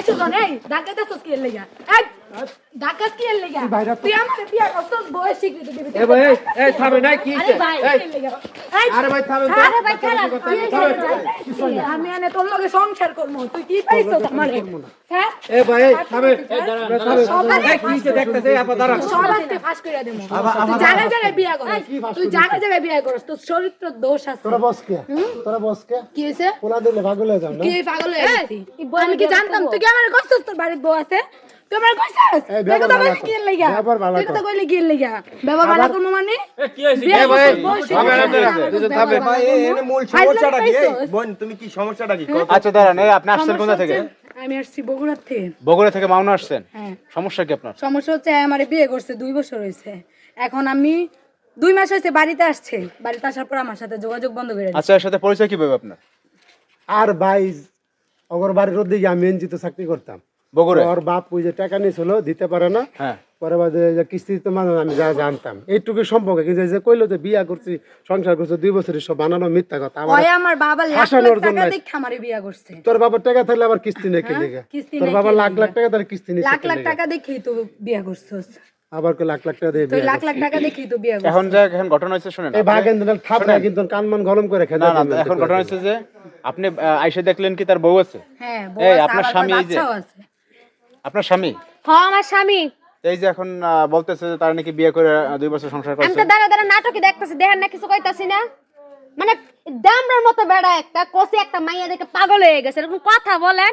পাইছো তো নেই ডাকাতেছস কি এর লাগা এই ডাকাত কি এর লাগা তুই আমারে বিয়া করছস বয়স স্বীকৃতি দিবি এ ভাই এই থামে নাই কি আরে ভাই আরে ভাই থামে আরে ভাই খারাপ আমি আনে তোর লগে সংসার করব তুই কি পাইছস আমারে হ্যাঁ এ ভাই থামে সবাই কি হইছে দেখতেছে আপা দাঁড়া সবাইকে ফাঁস কইরা দেবো তুই জায়গায় জায়গায় বিয়া করস তুই জায়গায় জায়গায় বিয়া করস তোর চরিত্র দোষ আছে তোরা বস কে কি হইছে পোলা দিলে পাগল হয়ে যাও না কি পাগল হয়ে গেছিস আমি কি জানতাম তুই কি আমারে কইছস তোর বাড়ির বউ আছে তুই আমারে কইছস তুই কথা বলি কি লাগা তুই কথা কইলি কি লাগা বাবা বালা কোন মানে কি হইছে এ ভাই থামে থামে ভাই এনে মূল সমস্যাটা কি এই বোন তুমি কি সমস্যাটা কি আচ্ছা দাঁড়ান এই আপনি আসছেন কোথা থেকে আমি আসছি বগুড়া থেকে বগুড়া থেকে মাওনা আসছেন হ্যাঁ সমস্যা কি আপনার সমস্যা হচ্ছে আমারে বিয়ে করছে 2 বছর হইছে এখন আমি 2 মাস হইছে বাড়িতে আসছে বাড়িতে আসার পর আমার সাথে যোগাযোগ বন্ধ করে দিয়েছে আচ্ছা এর সাথে পরিচয় কিভাবে আপনার আর ভাই অগর বাড়ির দিকে আমি এনজিতে চাকরি করতাম বগুড়া ওর বাপ ওই যে টাকা নিয়েছিল দিতে পারে না হ্যাঁ পরে বাদে যে কিস্তি তো মানে আমি যা জানতাম এইটুকু সম্পর্কে কিন্তু এই যে কইলো যে বিয়া করছি সংসার করছি 2 বছরের সব বানানো মিথ্যা কথা ওই আমার বাবা লাখ হাসানোর লাখ টাকা জন্য দেখে আমারে বিয়ে করছে তোর বাবার টাকা থাকলে আবার কিস্তি নেই কে লেগে কিস্তি তোর নেই বাবা কে লাখ লাখ লেগে? টাকা তার কিস্তি নিছে লাখ লাখ টাকা দেখেই তো বিয়ে করছস আবার কো লাখ লাখ টাকা দিয়ে তুই বিয়া লাখ লাখ টাকা দেখেই তো বিয়ে করছস এখন এখন ঘটনা হচ্ছে শুনেন এই ভাগেন দিন থাপড়া কিন্তু কানমান গরম করে খেতে না না এখন ঘটনা হচ্ছে যে আপনি আইসা দেখলেন কি তার বউ আছে হ্যাঁ এই, বউ আপনার আপনার স্বামী স্বামী এই যে- আছে আপনার স্বামী হ্যাঁ আমার স্বামী। এই যে এখন বলতেছে যে তার নাকি বিয়ে করে 2 বছর সংসার আমি করছে তো দাঁড়া দাঁড়া নাটকই দেখতেছি, দেখেন না কিছু কইতাছি না। মানে দামরার মতো বেড়া একটা কোসে একটা মাইয়া দেখে পাগল হয়ে গেছে, এরকম কথা বলেন।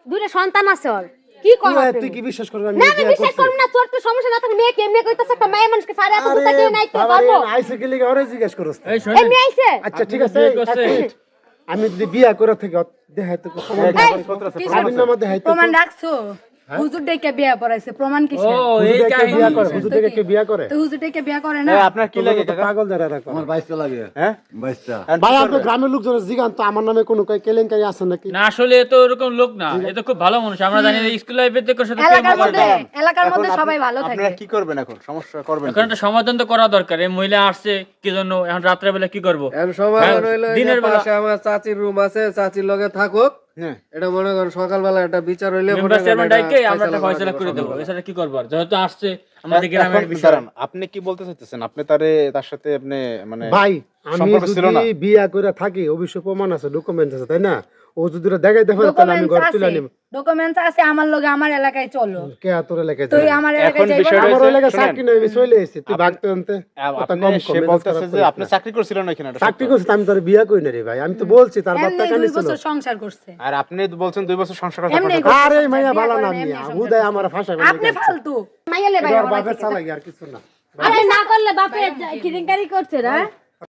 2টা সন্তান আছে ওর, কি করব? তুই কি বিশ্বাস করবি না আমি বিশ্বাস করব না, তোর তো সমস্যা না থাকে, মেয়ে কেমনে কইতাছে একটা মাইয়া মানুষকে ফাড়ে এত বুতা কেউ নাই তো পারবো। আইসে গেলে ওরে জিজ্ঞেস করছ এই এই শুনেন মেয়ে আইছে, আচ্ছা ঠিক আছে বিয়ে করছে? এক মিনিট। আমি যদি বিয়া করে থেকে দেখাইতে প্রমাণ নামা দেখাইতে প্রমাণ রাখছো হুজুর ডেকে বিয়ে পড়াইছে প্রমাণ কি ও এই কাহিনী বিয়া করে হুজুর থেকে কে বিয়া করে তো হুজুর ডেকে বিয়ে করে না এই, আপনার কি লাগে কাকা পাগল যারা রাখো আমার 22 লাগে হ্যাঁ 22 ভাই আপনি গ্রামের লোকজন জিগান তো আমার নামে কোনো কেলেঙ্কারি আছে নাকি না আসলে এ তো এরকম লোক না, এ তো খুব ভালো মানুষ। আমরা জানি যে স্কুল লাইফে থেকে সাথে প্রেম এলাকার করে মধ্যে দেয়। এলাকার মধ্যে সবাই ভালো থাকে আপনারা কি করবেন এখন সমস্যা করবেন এখন একটা সমাধান তো করা দরকার। এই মহিলা আসছে কি জন্য, এখন রাত্রে বেলা কি করব? এম সমাধান হইলো এই যে দিনের বেলা পাশে আমার চাচির রুম আছে, চাচির লগে থাকুক। হ্যাঁ এটা মনে করেন সকালবেলা একটা বিচার হইলে মনে মেম্বার করেন চেয়ারম্যান এটা ডাইকে আমরা একটা ফয়সালা ফয়সালা করে দেব। সম্ভব। এছাড়া কি করব? আর যেহেতু আসছে আমাদের গ্রামের এখন বিষয়। দাঁড়ান, আপনি কি বলতে চাইতেছেন আপনি তার সাথে আপনি মানে ভাই আমি সম্পর্ক ছিল না? যদি বিয়া করে থাকি অবশ্য প্রমাণ আছে ডকুমেন্ট আছে তাই না ও যদি ওরা দেখাইতে পারে তাহলে আমি ঘর তুলে নিব ডকুমেন্টস আছে আমার লগে আমার এলাকায় চলো কে তোর এলাকায় তুই যাবে? আমার এখন এলাকায় যাইবো বিষয়টা না? আমার হয়েছে, এলাকায় শোনেন। চাকরি নেই আমি চলে এসেছি তুই ভাগতে আনতে কথা আপনি কম সে কম বলতেছে যে আপনি চাকরি করছিলেন না এখানে, এটা চাকরি সত্য। করছিস আমি তোর বিয়া কই না রে ভাই আমি তো বলছি তার বাপ এমনি টাকা 2 নিছিল বছর সংসার করছে আর আপনি বলছেন 2 বছর সংসার করতে এমনি আপনার- আরে মাইয়া বিয়া ভালো করে না না, আমি এমনি হুদায় আমার ভাষা আপনি ফালতু মাইয়া লে ভাই বাপের চালাকি আর কিছু না আরে না করলে বাপে কিরিংকারি করছে না।